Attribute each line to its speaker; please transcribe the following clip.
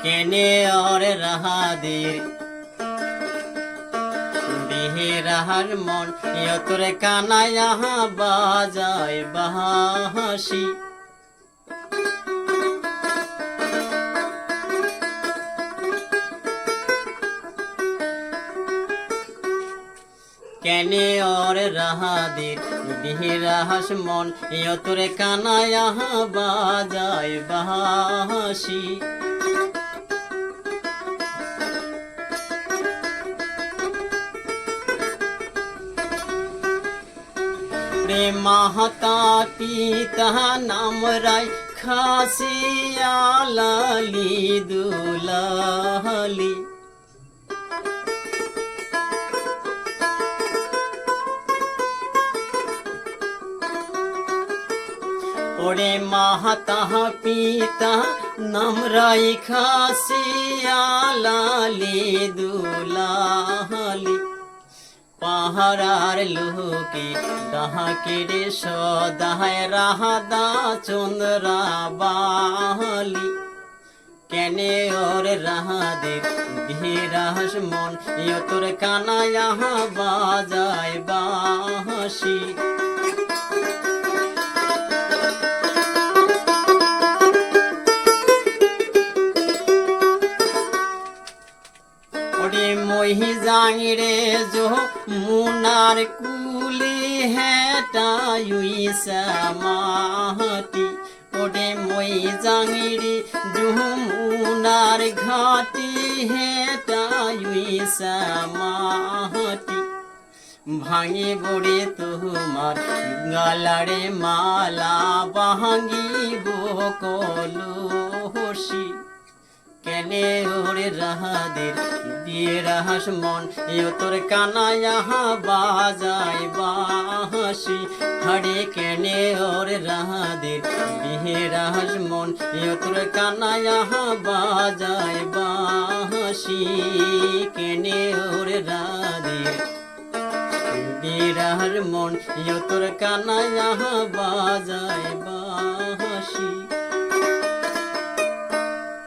Speaker 1: কেনে और রাহাদের বিহেরার মন তোর কানায়া বাজায় বাঁশি। কেনে और রাহাদের বিহেরাস মন তোর কানায়া বাজায় বাঁশি। माता पिता नाम राय खासिया लाली दुलाली। ओरे माता पिता नाम राय खासिया लाली दुलाली। পাহারার লোকে ডাহাকে রে সদায় রাহাদা চন্দ্রা বালি। কেনে ওর রাহাদের বিরাস মন তোর কানায়া বাজায় বাঁশি। मोहि जांगरे जो मुनार कुले हेटायुई समाहती। ओडे मोहि जांगरे जो मुनार घाटी हेटायुई समाहती। भांगे बोड़े तुम्हार गलारे माला भांगी बोकलोसी। কেনে ওরে রাহাদের বিরাস মন তোর কানায়া বাজায় বাঁশি। হরে কেনে ওরে রাহাদের বিরাস মন তোর কানায়া বাজায় বাঁশি। কেনে ওরে রাহাদের বিরাস মন তোর কানায়া বাজায় বাঁশি।